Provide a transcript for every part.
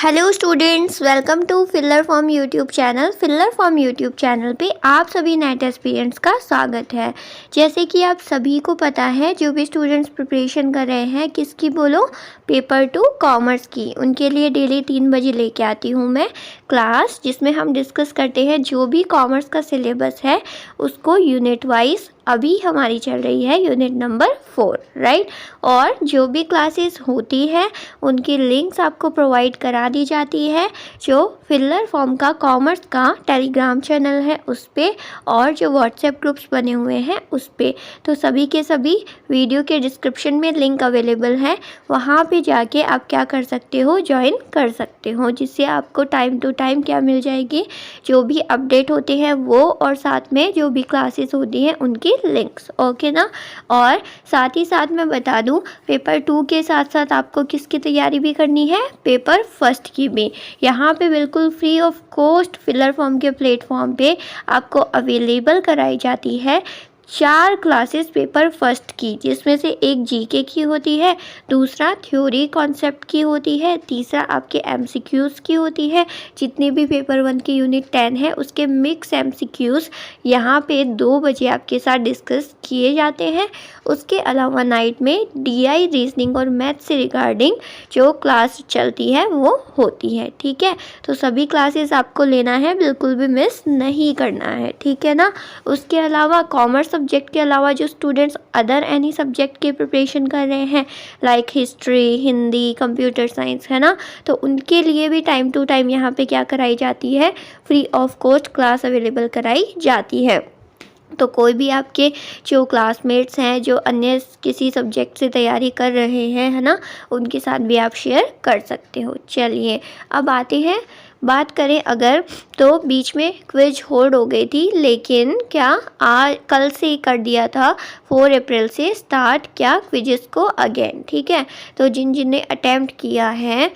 Hello students, welcome to Filler Form YouTube channel. Filler Form YouTube channel पे आप सभी net aspirants का स्वागत है। जैसे कि आप सभी को पता है, जो भी स्टूडेंट्स प्रिपरेशन कर रहे हैं, किसकी बोलो, पेपर 2 कॉमर्स की, उनके लिए डेली 3 बजे लेके आती हूँ मैं क्लास, जिसमें हम डिस्कस करते हैं जो भी कॉमर्स का सिलेबस है उसको यूनिट वाइज। अभी हमारी चल रही है यूनिट नंबर 4, राइट। और जो भी क्लासेस होती है उनकी लिंक्स आपको प्रोवाइड करा दी जाती है, जो फिलर फॉर्म का कॉमर्स का टेलीग्राम चैनल है उस पर, और जो व्हाट्सएप ग्रुप्स बने हुए हैं उस पर। तो सभी के सभी वीडियो के डिस्क्रिप्शन में लिंक अवेलेबल है, वहाँ पे जाके आप क्या कर सकते हो, ज्वाइन कर सकते हो, जिससे आपको टाइम टू टाइम क्या मिल जाएगी, जो भी अपडेट होते हैं वो, और साथ में जो भी क्लासेस होती हैं उनकी लिंक्स, ओके ना। और साथ ही साथ मैं बता दूं, पेपर 2 के साथ साथ आपको किसकी तैयारी भी करनी है, पेपर फर्स्ट की भी। यहाँ पे बिल्कुल free of cost filler form के प्लेटफॉर्म पे आपको अवेलेबल कराई जाती है 4 क्लासेस पेपर फर्स्ट की, जिसमें से एक जीके की होती है, दूसरा थ्योरी कॉन्सेप्ट की होती है, तीसरा आपके एमसीक्यूज़ की होती है। जितने भी पेपर 1 की यूनिट 10 है उसके मिक्स एमसीक्यूज़ यहाँ पे 2 बजे आपके साथ डिस्कस किए जाते हैं। उसके अलावा नाइट में डीआई रीजनिंग और मैथ से रिगार्डिंग जो क्लास चलती है वो होती है, ठीक है। तो सभी क्लासेस आपको लेना है, बिल्कुल भी मिस नहीं करना है, ठीक है ना। उसके अलावा कॉमर्स सब्जेक्ट के अलावा जो स्टूडेंट्स अदर एनी सब्जेक्ट के प्रिपरेशन कर रहे हैं, like history, Hindi, computer science, है ना, तो उनके लिए भी टाइम टू टाइम यहाँ पे क्या कराई जाती है, free of cost class available कराई जाती है। तो कोई भी आपके जो क्लासमेट्स हैं जो अन्य किसी सब्जेक्ट से तैयारी कर रहे हैं, है ना, उनके साथ भी आप शेयर कर सकते हो। चलिए अब आते हैं, बात करें अगर, तो बीच में क्विज होल्ड हो गई थी, लेकिन क्या आज कल से ही कर दिया था, 4 अप्रैल से स्टार्ट क्या क्विजेस को अगेन, ठीक है। तो जिन जिन ने अटेम्प्ट किया है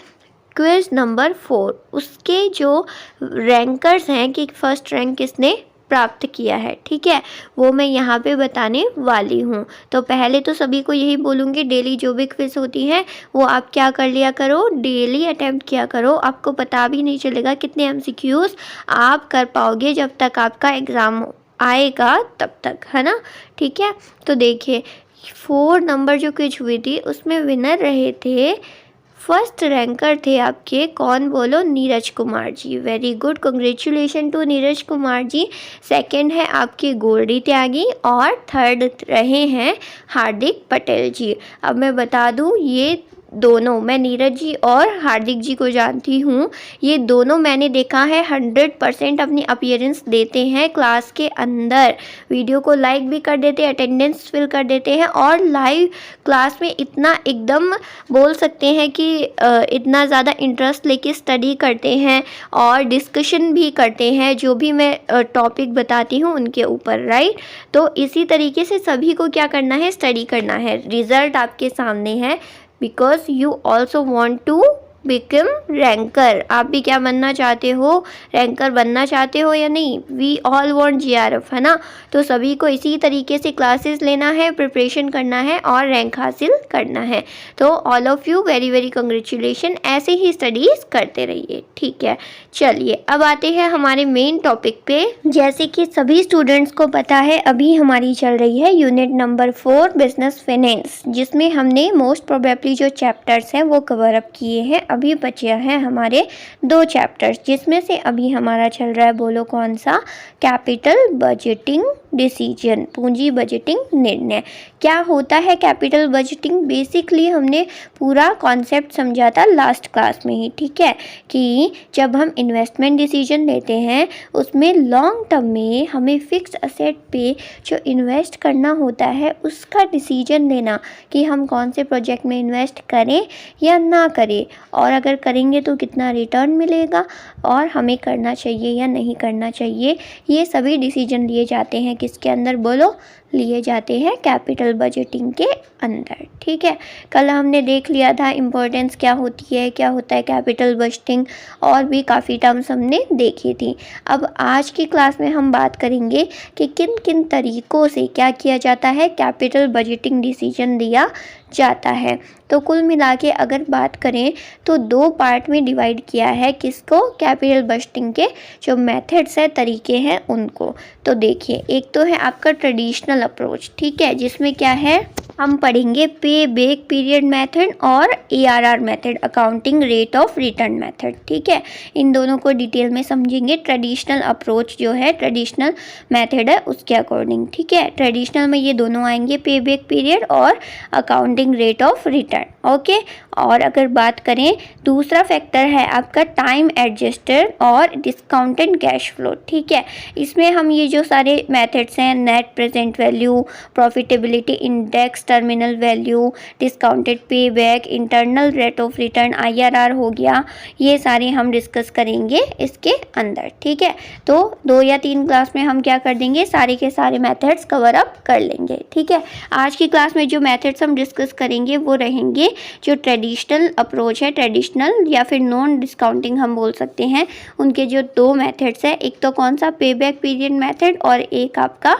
क्विज नंबर 4, उसके जो रैंकर्स हैं कि फर्स्ट रैंक किसने प्राप्त किया है, ठीक है, वो मैं यहाँ पे बताने वाली हूँ। तो पहले तो सभी को यही बोलूँगी, डेली जो भी क्विज होती हैं वो आप क्या कर लिया करो, डेली अटेम्प्ट किया करो। आपको पता भी नहीं चलेगा कितने एमसीक्यूज़ आप कर पाओगे जब तक आपका एग्ज़ाम आएगा तब तक, है ना, ठीक है। तो देखिए 4 नंबर जो क्विज हुई थी उसमें विनर रहे थे, फर्स्ट रैंकर थे आपके, कौन बोलो, Neeraj Kumar ji. Very good, congratulation to Neeraj Kumar ji. Second है आपके गोल्डी त्यागी, और थर्ड रहे हैं हार्दिक पटेल जी। अब मैं बता दूं, ये दोनों, मैं नीरज जी और हार्दिक जी को जानती हूँ, ये दोनों मैंने देखा है 100% अपनी अपीयरेंस देते हैं क्लास के अंदर, वीडियो को लाइक भी कर देते हैं, अटेंडेंस फिल कर देते हैं, और लाइव क्लास में इतना एकदम बोल सकते हैं कि इतना ज़्यादा इंटरेस्ट लेके स्टडी करते हैं और डिस्कशन भी करते हैं जो भी मैं टॉपिक बताती हूँ उनके ऊपर, राइट। तो इसी तरीके से सभी को क्या करना है, स्टडी करना है। रिज़ल्ट आपके सामने है, because you also want to become ranker. आप भी क्या बनना चाहते हो, रैंकर बनना चाहते हो या नहीं, वी ऑल वांट जीआरएफ, है ना। तो सभी को इसी तरीके से क्लासेस लेना है, प्रिपरेशन करना है और रैंक हासिल करना है। तो all of you very very congratulation, ऐसे ही स्टडीज़ करते रहिए, ठीक है। चलिए अब आते हैं हमारे मेन टॉपिक पे। जैसे कि सभी स्टूडेंट्स को पता है, अभी हमारी चल रही है यूनिट नंबर 4 बिजनेस फाइनेंस, जिसमें हमने मोस्ट प्रोबेबली जो चैप्टर्स हैं वो कवर अप किए हैं। अभी बचे हैं हमारे 2 चैप्टर्स, जिसमें से अभी हमारा चल रहा है, बोलो कौन सा, कैपिटल बजटिंग डिसीजन, पूंजी बजटिंग निर्णय। क्या होता है कैपिटल बजटिंग, बेसिकली हमने पूरा कॉन्सेप्ट समझा था लास्ट क्लास में ही, ठीक है, कि जब हम इन्वेस्टमेंट डिसीजन लेते हैं उसमें लॉन्ग टर्म में हमें फिक्स असेट पे जो इन्वेस्ट करना होता है उसका डिसीजन लेना, कि हम कौन से प्रोजेक्ट में इन्वेस्ट करें या ना करें, और अगर करेंगे तो कितना रिटर्न मिलेगा, और हमें करना चाहिए या नहीं करना चाहिए। ये सभी डिसीजन लिए जाते हैं किसके अंदर, बोलो, लिए जाते हैं कैपिटल बजटिंग के अंदर। ठीक है, कल हमने देख लिया था इम्पोर्टेंस क्या होती है, क्या होता है कैपिटल बजटिंग, और भी काफ़ी टर्म्स हमने देखी थी। अब आज की क्लास में हम बात करेंगे कि किन किन तरीक़ों से क्या किया जाता है, कैपिटल बजटिंग डिसीजन लिया जाता है। तो कुल मिला के अगर बात करें तो 2 पार्ट में डिवाइड किया है किसको, कैपिटल बजटिंग के जो मेथड्स है, तरीके हैं उनको। तो देखिए, एक तो है आपका ट्रेडिशनल अप्रोच, ठीक है, जिसमें क्या है हम पढ़ेंगे पे बैक पीरियड मेथड और ARR method, accounting rate of return method. ठीक है, इन दोनों को डिटेल में समझेंगे। ट्रेडिशनल अप्रोच जो है, ट्रेडिशनल मेथड है उसके अकॉर्डिंग। ठीक है, ट्रेडिशनल में ये दोनों आएंगे, पे बैक पीरियड और accounting rate of return. Okay, और अगर बात करें दूसरा फैक्टर है आपका टाइम एडजस्टर और डिस्काउंटेड कैश फ्लो। ठीक है, इसमें हम ये जो सारे मेथड्स हैं, net present value, profitability index, terminal value, discounted pay back, internal rate of return, IRR हो गया, ये सारे हम डिस्कस करेंगे इसके अंदर। ठीक है, तो 2 या 3 क्लास में हम क्या कर देंगे, सारे के सारे मेथड्स कवर अप कर लेंगे। ठीक है, आज की क्लास में जो मेथड्स हम डिस्कस करेंगे वो रहेंगे जो ट्रेडिशनल अप्रोच है, ट्रेडिशनल या फिर नॉन डिस्काउंटिंग हम बोल सकते हैं, उनके जो 2 मेथड्स है, एक तो कौन सा, पे बैक पीरियड मेथड, और एक आपका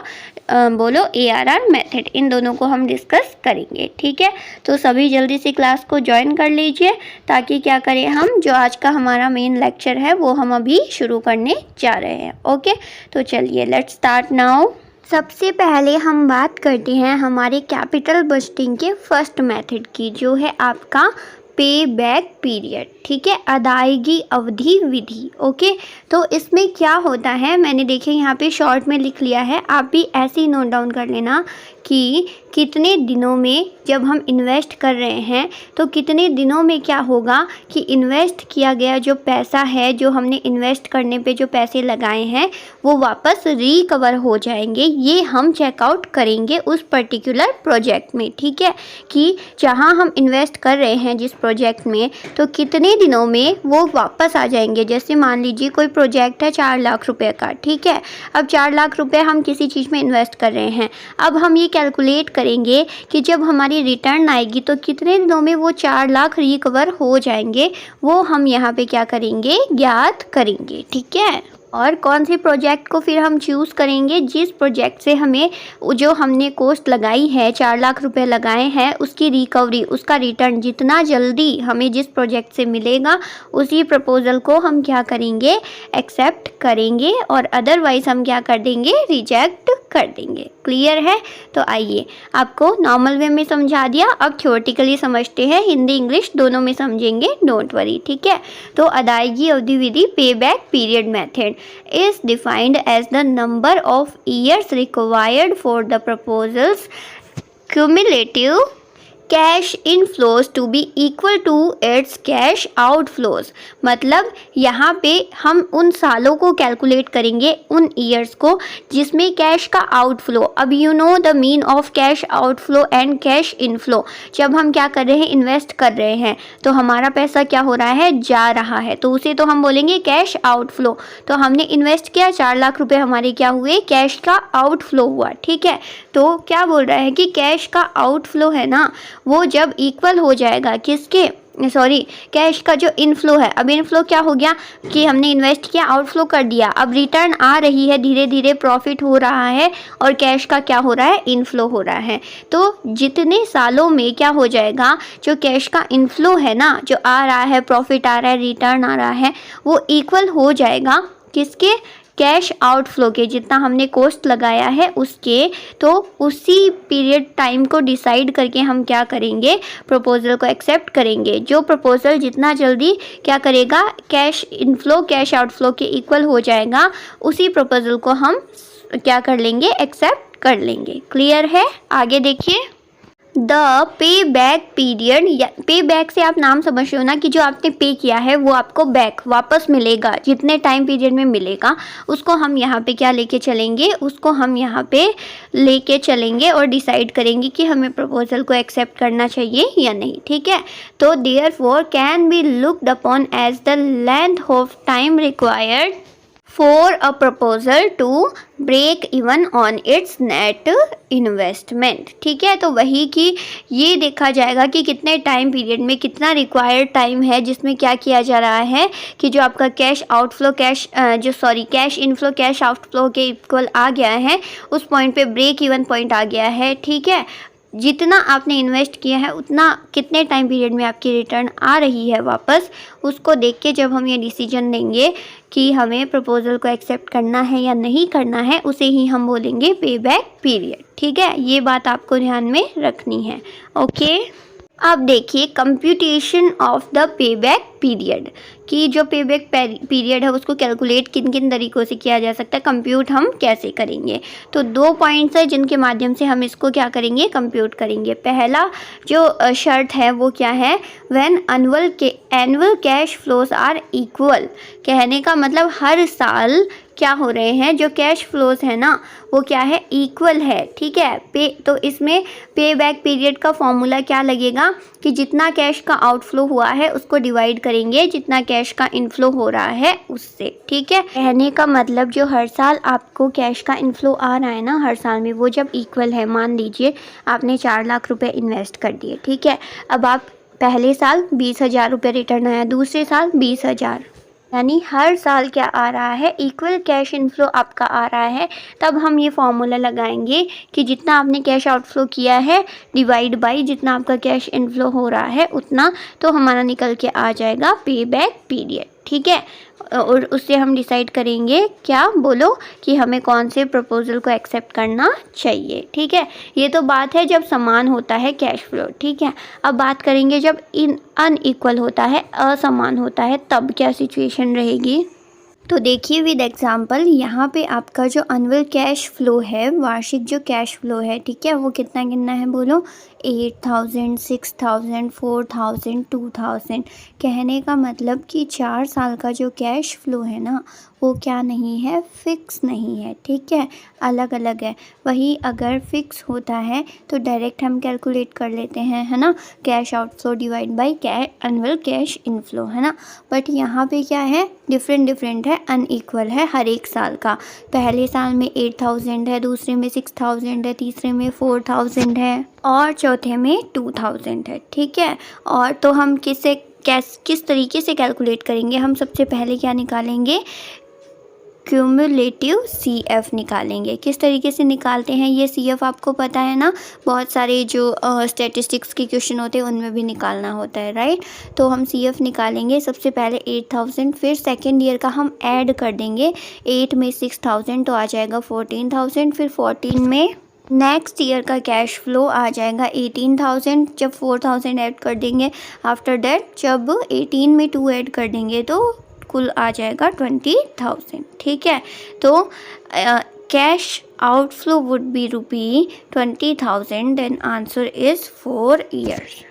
बोलो ARR मेथड। इन दोनों को हम डिस्कस करेंगे। ठीक है, तो सभी जल्दी से क्लास को ज्वाइन कर लीजिए ताकि क्या करें, हम जो आज का हमारा मेन लेक्चर है वो हम अभी शुरू करने जा रहे हैं। ओके, तो चलिए लेट्स स्टार्ट नाउ। सबसे पहले हम बात करते हैं हमारे कैपिटल बजटिंग के फर्स्ट मेथड की, जो है आपका पे बैक पीरियड। ठीक है, अदायगी अवधि विधि। ओके, तो इसमें क्या होता है, मैंने देखिए यहाँ पे शॉर्ट में लिख लिया है, आप भी ऐसे ही नोट डाउन कर लेना कि कितने दिनों में जब हम इन्वेस्ट कर रहे हैं तो कितने दिनों में क्या होगा कि इन्वेस्ट किया गया जो पैसा है, जो हमने इन्वेस्ट करने पे जो पैसे लगाए हैं वो वापस रिकवर हो जाएंगे। ये हम चेकआउट करेंगे उस पर्टिकुलर प्रोजेक्ट में। ठीक है, कि जहाँ हम इन्वेस्ट कर रहे हैं जिस प्रोजेक्ट में, तो कितने दिनों में वो वापस आ जाएंगे। जैसे मान लीजिए कोई प्रोजेक्ट है 4 लाख रुपए का। ठीक है, अब 4 लाख रुपए हम किसी चीज़ में इन्वेस्ट कर रहे हैं। अब हम ये कैलकुलेट करेंगे कि जब हमारी रिटर्न आएगी तो कितने दिनों में वो 4 लाख रिकवर हो जाएंगे, वो हम यहाँ पे क्या करेंगे, ज्ञात करेंगे। ठीक है, और कौन से प्रोजेक्ट को फिर हम चूज़ करेंगे, जिस प्रोजेक्ट से हमें जो हमने कॉस्ट लगाई है, 4 लाख रुपए लगाए हैं, उसकी रिकवरी, उसका रिटर्न जितना जल्दी हमें जिस प्रोजेक्ट से मिलेगा उसी प्रपोजल को हम क्या करेंगे, एक्सेप्ट करेंगे, और अदरवाइज़ हम क्या कर देंगे, रिजेक्ट कर देंगे। क्लियर है? तो आइए, आपको नॉर्मल वे में समझा दिया, अब थ्योरेटिकली समझते हैं, हिंदी इंग्लिश दोनों में समझेंगे, डोंट वरी। ठीक है, तो अदायगी अवधि विधि, पे back period method is defined as the number of years required for the proposal's cumulative cash inflows to be equal to its cash outflows. मतलब यहाँ पे हम उन सालों को कैलकुलेट करेंगे, उन ईयर्स को जिसमें कैश का आउटफ्लो, अब you know the mean of cash outflow and cash inflow. जब हम क्या कर रहे हैं, इन्वेस्ट कर रहे हैं, तो हमारा पैसा क्या हो रहा है, जा रहा है, तो उसे तो हम बोलेंगे कैश आउटफ्लो। तो हमने इन्वेस्ट किया, 4 लाख रुपए हमारे क्या हुए, कैश का आउटफ्लो हुआ। ठीक है, तो क्या बोल रहा है कि कैश का आउटफ्लो है ना, वो जब इक्वल हो जाएगा किसके, सॉरी, कैश का जो इनफ्लो है। अब इनफ्लो क्या हो गया कि हमने इन्वेस्ट किया, आउटफ्लो कर दिया, अब रिटर्न आ रही है, धीरे धीरे प्रॉफिट हो रहा है, और कैश का क्या हो रहा है, इनफ्लो हो रहा है। तो जितने सालों में क्या हो जाएगा, जो कैश का इनफ्लो है ना, जो आ रहा है, प्रॉफिट आ रहा है, रिटर्न आ रहा है, वो इक्वल हो जाएगा किसके, कैश आउटफ्लो के, जितना हमने कॉस्ट लगाया है उसके। तो उसी पीरियड टाइम को डिसाइड करके हम क्या करेंगे, प्रपोजल को एक्सेप्ट करेंगे। जो प्रपोजल जितना जल्दी क्या करेगा, कैश इनफ्लो कैश आउटफ्लो के इक्वल हो जाएगा, उसी प्रपोजल को हम क्या कर लेंगे, एक्सेप्ट कर लेंगे। क्लियर है? आगे देखिए, द पे बैक पीरियड, या पे बैक से आप नाम समझ रहे हो ना कि जो आपने पे किया है वो आपको बैक वापस मिलेगा, जितने टाइम पीरियड में मिलेगा उसको हम यहाँ पे क्या लेके चलेंगे, उसको हम यहाँ पे लेके चलेंगे और डिसाइड करेंगे कि हमें प्रपोजल को एक्सेप्ट करना चाहिए या नहीं। ठीक है, तो therefore can be looked upon as the length of time required for a proposal to break even on its net investment. ठीक है, तो वही कि ये देखा जाएगा कि कितने टाइम पीरियड में कितना रिक्वायर्ड टाइम है जिसमें क्या किया जा रहा है कि जो आपका cash outflow cash inflow cash outflow के इक्वल आ गया है, उस पॉइंट पे ब्रेक इवन पॉइंट आ गया है। ठीक है, जितना आपने इन्वेस्ट किया है उतना कितने टाइम पीरियड में आपकी रिटर्न आ रही है वापस, उसको देख के जब हम ये डिसीजन लेंगे कि हमें प्रपोजल को एक्सेप्ट करना है या नहीं करना है, उसे ही हम बोलेंगे पे बैक पीरियड। ठीक है, ये बात आपको ध्यान में रखनी है। ओके, अब देखिए computation of the payback period, कि जो पे बैक पीरियड है उसको कैलकुलेट किन किन तरीक़ों से किया जा सकता है, कंप्यूट हम कैसे करेंगे। तो 2 पॉइंट्स है जिनके माध्यम से हम इसको क्या करेंगे, कंप्यूट करेंगे। पहला जो शर्त है वो क्या है, when annual cash flows are equal. कहने का मतलब हर साल क्या हो रहे हैं, जो कैश फ्लोज है ना वो क्या है, इक्वल है। ठीक है, तो इसमें पे बैक पीरियड का फॉर्मूला क्या लगेगा कि जितना कैश का आउटफ्लो हुआ है उसको डिवाइड करेंगे जितना कैश का इनफ्लो हो रहा है उससे। ठीक है, कहने का मतलब जो हर साल आपको कैश का इनफ्लो आ रहा है ना हर साल में, वो जब इक्वल है, मान लीजिए आपने 4 लाख रुपए इन्वेस्ट कर दिए। ठीक है, अब आप पहले साल 20,000 रुपये रिटर्न आया, दूसरे साल 20,000, यानी हर साल क्या आ रहा है, इक्वल कैश इनफ्लो आपका आ रहा है। तब हम ये फॉर्मूला लगाएंगे कि जितना आपने कैश आउटफ्लो किया है डिवाइड बाय जितना आपका कैश इनफ्लो हो रहा है उतना, तो हमारा निकल के आ जाएगा पे बैक पीरियड। ठीक है, और उससे हम डिसाइड करेंगे क्या, बोलो कि हमें कौन से प्रपोजल को एक्सेप्ट करना चाहिए। ठीक है, ये तो बात है जब समान होता है कैश फ्लो। ठीक है, अब बात करेंगे जब अनइक्वल होता है, असमान होता है, तब क्या सिचुएशन रहेगी। तो देखिए विद एग्जांपल, यहाँ पे आपका जो एनुअल कैश फ्लो है, वार्षिक जो कैश फ्लो है, ठीक है, वो कितना गिनना है, बोलो 8,000, 6,000, 4,000, 2,000। कहने का मतलब कि 4 साल का जो कैश फ्लो है ना वो क्या नहीं है, फिक्स नहीं है। ठीक है, अलग अलग है। वही अगर फिक्स होता है तो डायरेक्ट हम कैलकुलेट कर लेते हैं, है ना, cash outflow divide by annual cash inflow, है ना। बट यहाँ पे क्या है, डिफरेंट है, अनइक्वल है हर एक साल का। पहले साल में 8,000 है, दूसरे में 6,000 है, तीसरे में 4,000 है और चौथे में 2,000 है। ठीक है, और तो हम किस तरीके से कैलकुलेट करेंगे, हम सबसे पहले क्या निकालेंगे, क्यूमुलेटिव CF निकालेंगे। किस तरीके से निकालते हैं ये CF आपको पता है ना, बहुत सारे जो स्टैटिस्टिक्स के क्वेश्चन होते हैं उनमें भी निकालना होता है, राइट। तो हम CF निकालेंगे सबसे पहले 8,000, फिर सेकेंड ईयर का हम ऐड कर देंगे, 8 में 6,000 तो आ जाएगा 14,000, फिर 14 में नेक्स्ट ईयर का कैश फ्लो आ जाएगा 18,000, जब 4,000 ऐड कर देंगे, आफ्टर दैट जब 18 में 2 ऐड कर देंगे तो कुल आ जाएगा 20,000। ठीक है, तो cash outflow would be ₹20,000, then answer is 4 years।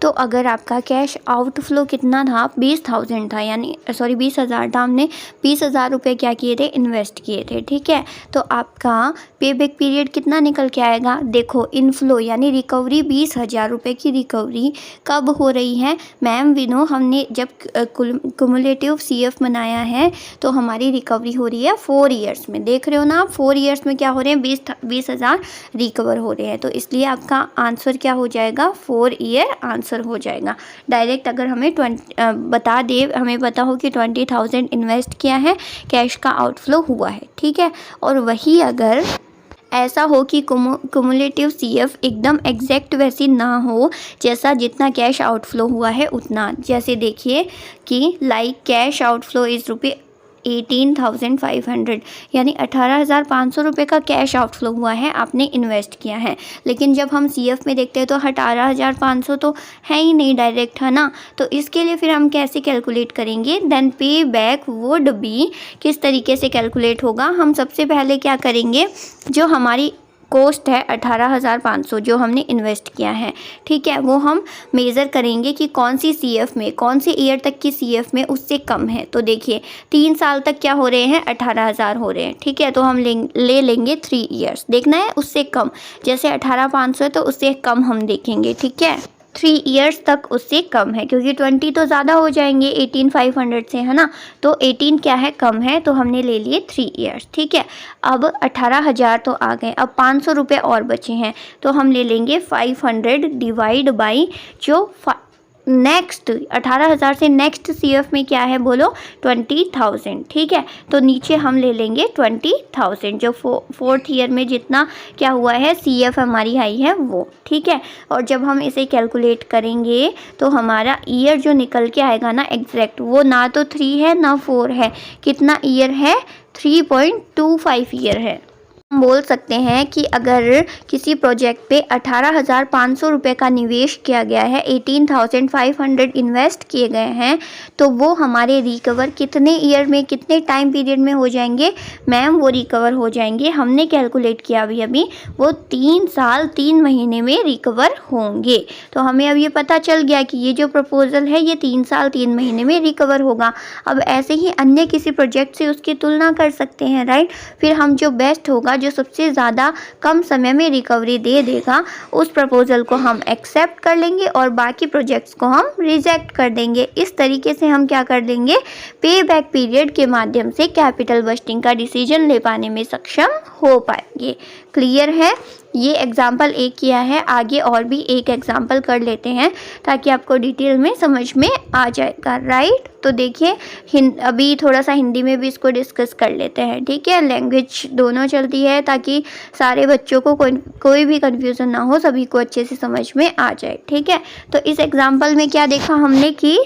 तो अगर आपका कैश आउटफ्लो कितना था, 20,000 था, यानी 20,000 था, हमने 20,000 रुपये क्या किए थे, इन्वेस्ट किए थे। ठीक है, तो आपका पे बैक पीरियड कितना निकल के आएगा, देखो इनफ्लो यानी रिकवरी, 20,000 रुपये की रिकवरी कब हो रही है, मैम विनो हमने जब क्यूमुलेटिव CF बनाया है तो हमारी रिकवरी हो रही है 4 years में। देख रहे हो ना आप, 4 years में क्या हो रहे हैं, 20,000 रिकवर हो रहे हैं। तो इसलिए आपका आंसर क्या हो जाएगा, 4 year आंसर हो जाएगा। डायरेक्ट अगर हमें हमें पता हो कि 20,000 इन्वेस्ट किया है, कैश का आउटफ्लो हुआ है। ठीक है, और वही अगर ऐसा हो कि क्यूमुलेटिव CF एकदम एग्जैक्ट वैसी ना हो, जैसा जितना कैश आउटफ्लो हुआ है उतना, जैसे देखिए कि लाइक कैश आउटफ्लो इज़ ₹18,500, यानी 18,500 रुपये का कैश आउटफ्लो हुआ है, आपने इन्वेस्ट किया है। लेकिन जब हम CF में देखते हैं तो 18,500 तो है ही नहीं डायरेक्ट, है ना। तो इसके लिए फिर हम कैसे कैलकुलेट करेंगे, देन पे बैक वुड बी, किस तरीके से कैलकुलेट होगा, हम सबसे पहले क्या करेंगे, जो हमारी कॉस्ट है 18,500 जो हमने इन्वेस्ट किया है, ठीक है, वो हम मेज़र करेंगे कि कौन सी CF में, कौन से ईयर तक की CF में उससे कम है। तो देखिए 3 साल तक क्या हो रहे हैं, 18,000 हो रहे हैं। ठीक है, तो हम ले लेंगे 3 years, देखना है उससे कम, जैसे 18,500 है तो उससे कम हम देखेंगे। ठीक है, 3 ईयर्स तक उससे कम है, क्योंकि 20 तो ज़्यादा हो जाएंगे 18,500 से, है ना। तो 18 क्या है, कम है, तो हमने ले लिए 3 ईयर्स, ठीक है। अब 18,000 तो आ गए, अब 500 रुपये और बचे हैं, तो हम ले लेंगे 500 डिवाइड बाई जो नेक्स्ट 18,000 से नेक्स्ट CF में क्या है बोलो, 20,000, ठीक है। तो नीचे हम ले लेंगे 20,000, जो 4th ईयर में जितना क्या हुआ है CF हमारी आई है वो, ठीक है। और जब हम इसे कैलकुलेट करेंगे तो हमारा ईयर जो निकल के आएगा ना एग्जैक्ट, वो ना तो 3 है ना 4 है, कितना ईयर है, 3.25 ईयर है। हम बोल सकते हैं कि अगर किसी प्रोजेक्ट पे 18,500 रुपये का निवेश किया गया है, 18,500 इन्वेस्ट किए गए हैं, तो वो हमारे रिकवर कितने ईयर में, कितने टाइम पीरियड में हो जाएंगे मैम, वो रिकवर हो जाएंगे, हमने कैलकुलेट किया अभी वो 3 साल 3 महीने में रिकवर होंगे। तो हमें अब ये पता चल गया कि ये जो प्रपोज़ल है ये 3 साल 3 महीने में रिकवर होगा। अब ऐसे ही अन्य किसी प्रोजेक्ट से उसकी तुलना कर सकते हैं, राइट। फिर हम जो बेस्ट होगा, जो सबसे ज़्यादा कम समय में रिकवरी दे देगा, उस प्रपोज़ल को हम एक्सेप्ट कर लेंगे और बाकी प्रोजेक्ट्स को हम रिजेक्ट कर देंगे। इस तरीके से हम क्या कर देंगे, पे बैक पीरियड के माध्यम से कैपिटल बस्टिंग का डिसीजन ले पाने में सक्षम हो पाएंगे। क्लियर है। ये एग्जाम्पल एक किया है, आगे और भी एक एग्जाम्पल कर लेते हैं ताकि आपको डिटेल में समझ में आ जाएगा, राइट। तो देखिए अभी थोड़ा सा हिंदी में भी इसको डिस्कस कर लेते हैं, ठीक है। लैंग्वेज दोनों चलती है ताकि सारे बच्चों को कोई भी कन्फ्यूज़न ना हो, सभी को अच्छे से समझ में आ जाए, ठीक है। तो इस एग्जाम्पल में क्या देखा हमने कि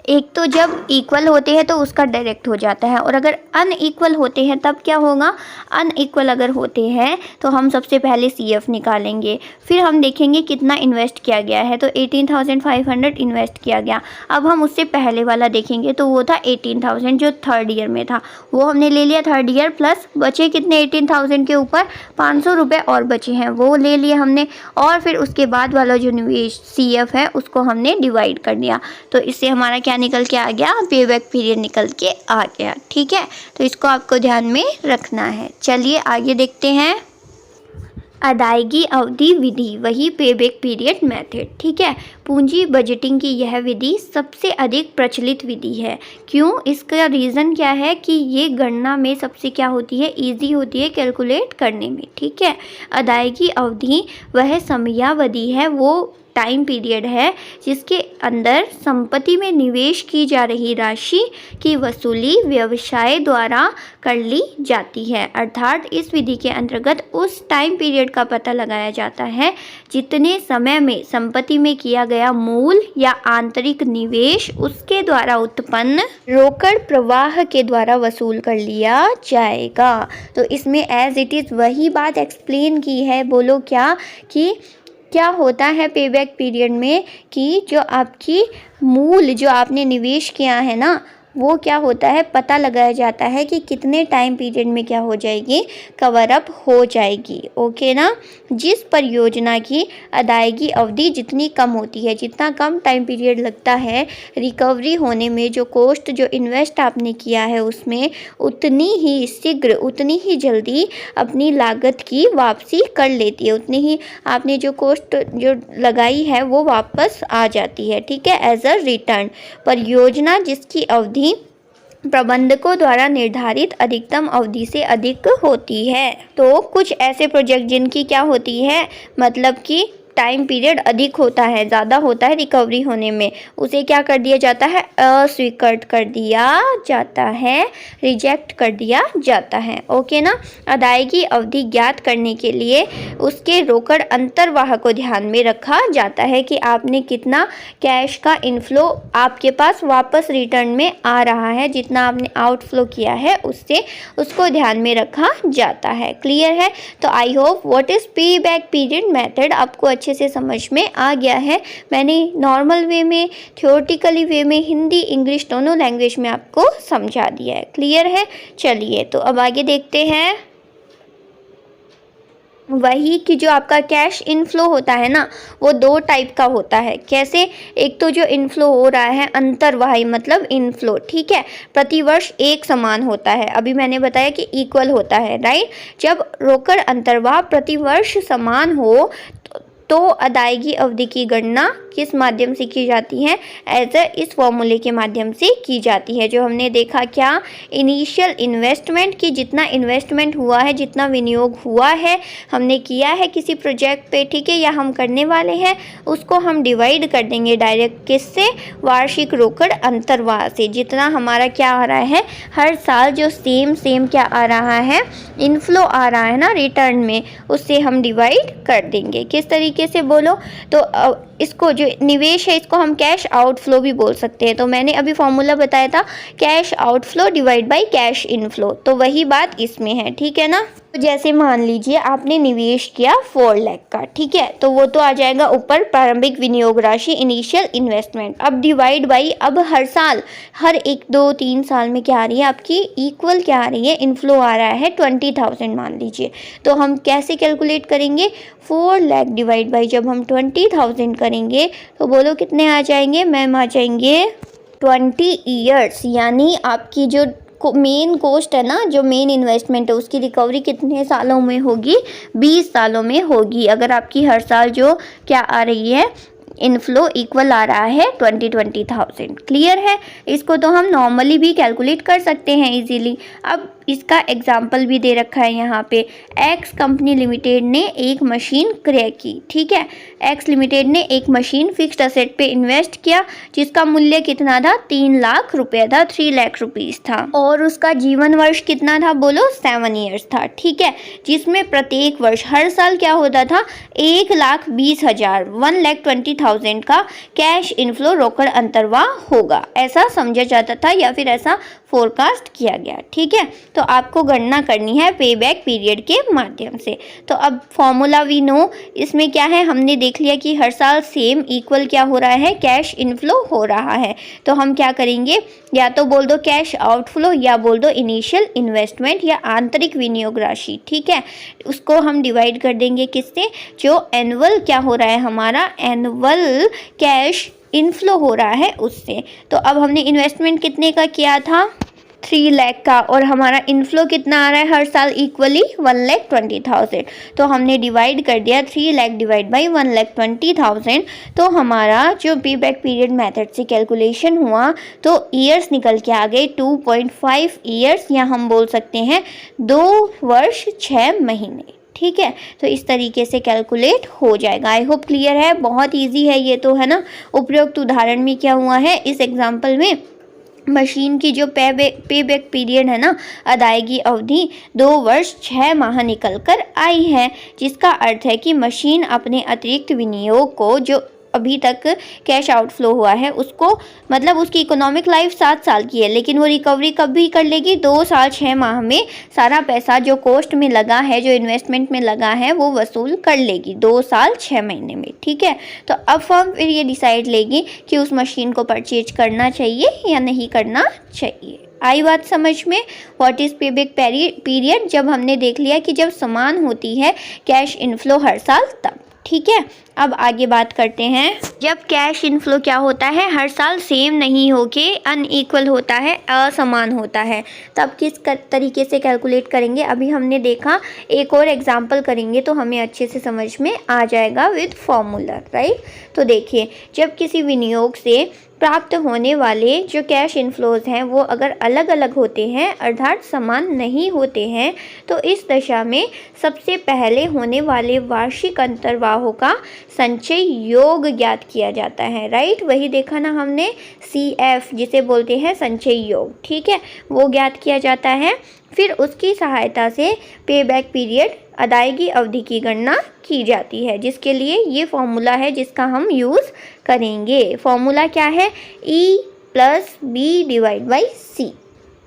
एक तो जब इक्वल होते हैं तो उसका डायरेक्ट हो जाता है, और अगर अनइक्वल होते हैं तब क्या होगा, अनइक्वल अगर होते हैं तो हम सबसे पहले CF निकालेंगे, फिर हम देखेंगे कितना इन्वेस्ट किया गया है। तो 18,500 इन्वेस्ट किया गया। अब हम उससे पहले वाला देखेंगे तो वो था 18,000 जो 3rd ईयर में था, वो हमने ले लिया 3rd ईयर, प्लस बचे कितने 18,000 के ऊपर 500 रुपये और बचे हैं, वो ले लिए हमने। और फिर उसके बाद वाला जो निवेश CF है उसको हमने डिवाइड कर दिया, तो इससे हमारा क्या निकल के आ गया, पे बैक पीरियड निकल के आ गया, ठीक है। तो इसको आपको ध्यान में रखना है। चलिए आगे देखते हैं। अदायगी अवधि विधि, वही पे बैक पीरियड मेथड, ठीक है। पूंजी बजटिंग की यह विधि सबसे अधिक प्रचलित विधि है। क्यों, इसका रीज़न क्या है कि ये गणना में सबसे क्या होती है, इजी होती है कैलकुलेट करने में, ठीक है। अदायगी अवधि वह समयावधि है, वो टाइम पीरियड है जिसके अंदर संपत्ति में निवेश की जा रही राशि की वसूली व्यवसाय द्वारा कर ली जाती है। अर्थात इस विधि के अंतर्गत उस टाइम पीरियड का पता लगाया जाता है जितने समय में संपत्ति में किया गया मूल या आंतरिक निवेश उसके द्वारा उत्पन्न रोकड़ प्रवाह के द्वारा वसूल कर लिया जाएगा। तो इसमें एज इट इज़ वही बात एक्सप्लेन की है, बोलो क्या, कि क्या होता है पे बैक पीरियड में कि जो आपकी मूल जो आपने निवेश किया है ना, वो क्या होता है, पता लगाया जाता है कि कितने टाइम पीरियड में क्या हो जाएगी, कवर अप हो जाएगी, ओके ना। जिस परियोजना की अदायगी अवधि जितनी कम होती है, जितना कम टाइम पीरियड लगता है रिकवरी होने में, जो कॉस्ट जो इन्वेस्ट आपने किया है उसमें उतनी ही शीघ्र, उतनी ही जल्दी अपनी लागत की वापसी कर लेती है, उतनी ही आपने जो कॉस्ट जो लगाई है वो वापस आ जाती है, ठीक है, एज अ रिटर्न। परियोजना जिसकी अवधि प्रबंधकों द्वारा निर्धारित अधिकतम अवधि से अधिक होती है। तो कुछ ऐसे प्रोजेक्ट जिनकी क्या होती है, मतलब कि टाइम पीरियड अधिक होता है, ज़्यादा होता है रिकवरी होने में, उसे क्या कर दिया जाता है, अस्वीकृत कर दिया जाता है, रिजेक्ट कर दिया जाता है, ओके ना। अदायगी अवधि ज्ञात करने के लिए उसके रोकड़ अंतर्वाह को ध्यान में रखा जाता है कि आपने कितना कैश का इनफ्लो आपके पास वापस रिटर्न में आ रहा है, जितना आपने आउटफ्लो किया है उससे, उसको ध्यान में रखा जाता है। क्लियर है। तो आई होप व्हाट इज़ पे बैक पीरियड मेथड आपको अच्छे से समझ में आ गया है। मैंने नॉर्मल वे में, थ्योरेटिकली वे में, हिंदी इंग्लिश दोनों लैंग्वेज में आपको समझा दिया है। क्लियर है। चलिए तो अब आगे देखते हैं। वही कि जो आपका कैश इनफ्लो होता है ना, वो 2 टाइप का होता है। कैसे, एक तो जो इनफ्लो हो रहा है अंतर्वाही मतलब इनफ्लो, ठीक है, प्रतिवर्ष एक समान होता है, अभी मैंने बताया कि इक्वल होता है, राइट। जब रोकड़ अंतर्वाह प्रतिवर्ष समान हो तो अदायगी अवधि की गणना किस माध्यम से की जाती है? इस फॉर्मूले के माध्यम से की जाती है। जो हमने देखा क्या, इनिशियल इन्वेस्टमेंट की जितना इन्वेस्टमेंट हुआ है, जितना विनियोग हुआ है, हमने किया है किसी प्रोजेक्ट पे, ठीक है, या हम करने वाले हैं, उसको हम डिवाइड कर देंगे डायरेक्ट किससे? वार्षिक रोकड़ अंतर्वाह से। जितना हमारा क्या आ रहा है हर साल, जो सेम क्या आ रहा है, इनफ्लो आ रहा है ना रिटर्न में, उससे हम डिवाइड कर देंगे। किस तरीके से बोलो? तो इसको जो निवेश है इसको हम कैश आउटफ्लो भी बोल सकते हैं। तो मैंने अभी फॉर्मूला बताया था cash outflow divide by cash inflow, तो वही बात इसमें है, ठीक है ना। तो जैसे मान लीजिए आपने निवेश किया 4 लाख का, ठीक है, तो वो तो आ जाएगा ऊपर प्रारंभिक विनियोग राशि, इनिशियल इन्वेस्टमेंट। अब डिवाइड बाई, अब हर साल, हर 1 2 3 साल में क्या आ रही है आपकी? इक्वल क्या आ रही है? इनफ्लो आ रहा है 20,000 मान लीजिए। तो हम कैसे कैलकुलेट करेंगे? 4 लाख डिवाइड बाई जब हम 20,000 करेंगे तो बोलो कितने आ जाएंगे मैम? आ जाएंगे 20 ईयर्स। यानी आपकी जो मेन कॉस्ट है ना, जो मेन इन्वेस्टमेंट है, उसकी रिकवरी कितने सालों में होगी? 20 सालों में होगी। अगर आपकी हर साल जो क्या आ रही है इनफ्लो इक्वल आ रहा है 20,000। क्लियर है? इसको तो हम नॉर्मली भी कैलकुलेट कर सकते हैं इजीली। अब इसका एग्जाम्पल भी दे रखा है यहाँ पे। एक्स कंपनी लिमिटेड ने एक मशीन क्रय की, ठीक है, एक्स लिमिटेड ने एक मशीन फिक्स्ड असेट पे इन्वेस्ट किया जिसका मूल्य कितना था? 3 लाख रुपए था, 3 लाख रुपीस था, और उसका जीवन वर्ष कितना था? बोलो 7 ईयर्स था, ठीक है, जिसमें प्रत्येक वर्ष हर साल क्या होता था? 1,20,000 1,20,000 का कैश इनफ्लो रोकड़ अंतर्वाह होगा, ऐसा समझा जाता था या फिर ऐसा फोरकास्ट किया गया, ठीक है। तो आपको गणना करनी है पे बैक पीरियड के माध्यम से। तो अब फॉर्मूला वी नो, इसमें क्या है, हमने देख लिया कि हर साल सेम इक्वल क्या हो रहा है? कैश इनफ्लो हो रहा है। तो हम क्या करेंगे? या तो बोल दो कैश आउटफ्लो या बोल दो इनिशियल इन्वेस्टमेंट या आंतरिक विनियोग राशि, ठीक है। उसको हम डिवाइड कर देंगे किससे? जो एनुअल क्या हो रहा है हमारा, एनुअल कैश इनफ्लो हो रहा है उससे। तो अब हमने इन्वेस्टमेंट कितने का किया था? 3 लाख का, और हमारा इनफ्लो कितना आ रहा है हर साल? इक्वली 1,20,000। तो हमने डिवाइड कर दिया 3 लाख डिवाइड बाई 1,20,000। तो हमारा जो पे बैक पीरियड मेथड से कैलकुलेशन हुआ तो ईयर्स निकल के आ गए 2.5 ईयर्स, या हम बोल सकते हैं 2 वर्ष 6 महीने, ठीक है। तो इस तरीके से कैलकुलेट हो जाएगा। आई होप क्लियर है, बहुत इजी है ये तो, है ना। उपरोक्त उदाहरण में क्या हुआ है, इस एग्जाम्पल में मशीन की जो पे बैक पीरियड है ना, अदायगी अवधि 2 वर्ष 6 माह निकल कर आई है, जिसका अर्थ है कि मशीन अपने अतिरिक्त विनियोग को जो अभी तक कैश आउटफ्लो हुआ है उसको, मतलब उसकी इकोनॉमिक लाइफ 7 साल की है, लेकिन वो रिकवरी कब भी कर लेगी? 2 साल 6 माह में सारा पैसा जो कॉस्ट में लगा है, जो इन्वेस्टमेंट में लगा है, वो वसूल कर लेगी 2 साल 6 महीने में, ठीक है। तो अब फर्म फिर ये डिसाइड लेगी कि उस मशीन को परचेज करना चाहिए या नहीं करना चाहिए। आई बात समझ में? व्हाट इज़ पे बैक पीरियड? जब हमने देख लिया कि जब समान होती है कैश इनफ्लो हर साल, तब, ठीक है। अब आगे बात करते हैं, जब कैश इनफ्लो क्या होता है? हर साल सेम नहीं होके अनइक्वल होता है, असमान होता है, तब किस तरीके से कैलकुलेट करेंगे? अभी हमने देखा, एक और एग्जांपल करेंगे तो हमें अच्छे से समझ में आ जाएगा विद फॉर्मूला, राइट। तो देखिए, जब किसी विनियोग से प्राप्त होने वाले जो कैश इनफ्लोज हैं वो अगर अलग अलग होते हैं, अर्थात समान नहीं होते हैं, तो इस दशा में सबसे पहले होने वाले वार्षिक अंतर्वाहों का संचय योग ज्ञात किया जाता है, राइट। वही देखा ना हमने, CF जिसे बोलते हैं संचय योग, ठीक है, वो ज्ञात किया जाता है। फिर उसकी सहायता से पे बैक पीरियड अदायगी अवधि की गणना की जाती है, जिसके लिए ये फॉर्मूला है जिसका हम यूज़ करेंगे। फॉर्मूला क्या है? E + B divide by C,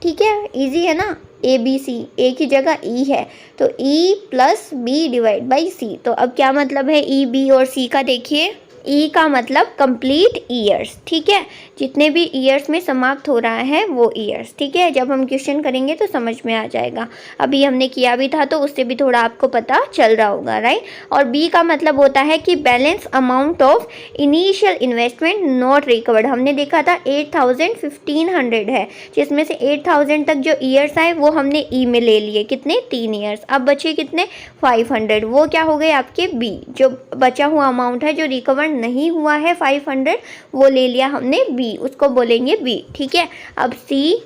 ठीक है, इजी है ना। ABC एक ही जगह E है, तो E + B divide by C। तो अब क्या मतलब है E, B और C का? देखिए, ई का मतलब कंप्लीट ईयर्स, ठीक है, जितने भी ईयर्स में समाप्त हो रहा है वो ईयर्स, ठीक है। जब हम क्वेश्चन करेंगे तो समझ में आ जाएगा, अभी हमने किया भी था तो उससे भी थोड़ा आपको पता चल रहा होगा, राइट। और बी का मतलब होता है कि balance amount of initial investment not recovered. हमने देखा था 8,000 है, जिसमें से 8,000 तक जो ईयर्स आए वो हमने ई में ले लिए, कितने 3 ईयर्स। अब बचे कितने 500, वो क्या हो गए आपके बी। जो बचा हुआ अमाउंट है जो रिकवर नहीं हुआ है 500, वो ले लिया हमने बी, उसको बोलेंगे बी, ठीक है। अब सी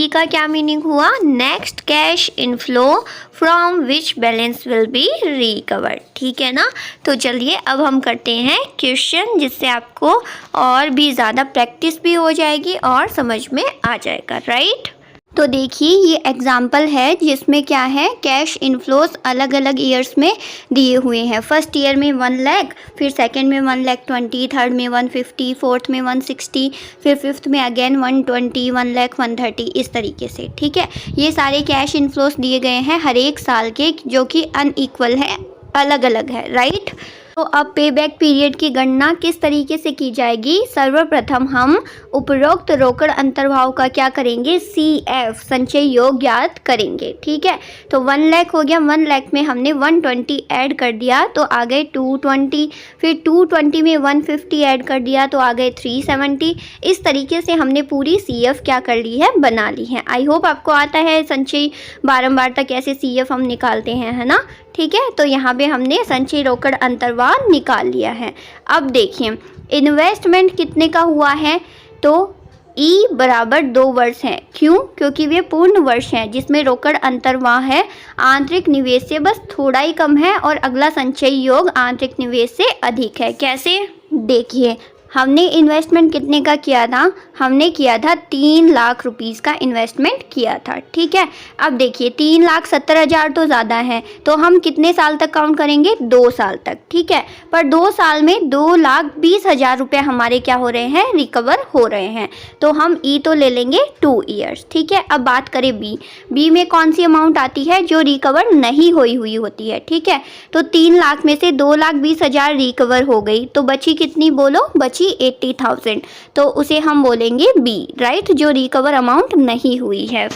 का क्या मीनिंग हुआ, next cash inflow from which balance will be recovered, ठीक है ना। तो चलिए अब हम करते हैं क्वेश्चन, जिससे आपको और भी ज़्यादा प्रैक्टिस भी हो जाएगी और समझ में आ जाएगा, राइट। तो देखिए ये एग्जाम्पल है जिसमें क्या है, कैश इनफ्लोस अलग अलग ईयर्स में दिए हुए हैं। फर्स्ट ईयर में 1 लाख, फिर सेकंड में 1,20,000, थर्ड में 150, फोर्थ में 160, फिर फिफ्थ में अगेन 120, 1,130, इस तरीके से, ठीक है। ये सारे कैश इनफ्लोस दिए गए हैं हर एक साल के, जो कि अनइक्वल है, अलग अलग है, राइट। तो अब पे बैक पीरियड की गणना किस तरीके से की जाएगी, सर्वप्रथम हम उपरोक्त रोकड़ अंतर्भाव का क्या करेंगे, CF संचय योग ज्ञात करेंगे, ठीक है। तो 1 लाख हो गया, 1 लाख में हमने 120 ऐड कर दिया तो आ गए 220, फिर 220 में 150 ऐड कर दिया तो आ गए 370। इस तरीके से हमने पूरी CF क्या कर ली है, बना ली है। आई होप आपको आता है संचय बारंबार तक कैसे CF हम निकालते हैं, है ना, ठीक है। तो यहाँ पे हमने संचय रोकड़ अंतर्वाह निकाल लिया है। अब देखिए इन्वेस्टमेंट कितने का हुआ है, तो ई बराबर 2 वर्ष है, क्यों, क्योंकि वे पूर्ण वर्ष हैं जिसमें रोकड़ अंतर्वाह है, आंतरिक निवेश से बस थोड़ा ही कम है, और अगला संचय योग आंतरिक निवेश से अधिक है। कैसे, देखिए हमने इन्वेस्टमेंट कितने का किया था, हमने किया था 3 लाख रुपीस का इन्वेस्टमेंट किया था, ठीक है। अब देखिए 3,70,000 तो ज़्यादा है, तो हम कितने साल तक काउंट करेंगे, 2 साल तक, ठीक है। पर 2 साल में 2,20,000 रुपये हमारे क्या हो रहे हैं, रिकवर हो रहे हैं, तो हम ई तो ले लेंगे 2 ईयर्स, ठीक है। अब बात करें बी में कौन सी अमाउंट आती है जो रिकवर नहीं हुई होती है, ठीक है। तो 3 लाख में से 2,20,000 रिकवर हो गई, तो बची कितनी बोलो, बची 80,000, तो उसे हम बोलेंगे बी, राइट, जो रिकवर अमाउंट नहीं हुई है।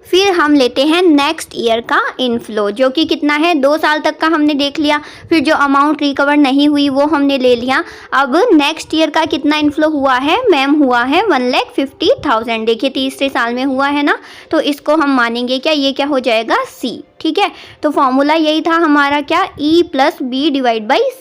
फिर हम लेते हैं नेक्स्ट ईयर का इनफ्लो, जो कि कितना है, 2 साल तक का हमने देख लिया, फिर जो अमाउंट रिकवर नहीं हुई वो हमने ले लिया। अब नेक्स्ट ईयर का कितना इनफ्लो हुआ है मैम, हुआ है 1,50,000, देखिए तीसरे साल में हुआ है ना, तो इसको हम मानेंगे क्या, ये क्या हो जाएगा, सी, ठीक है। तो फॉर्मूला यही था हमारा क्या, E + B /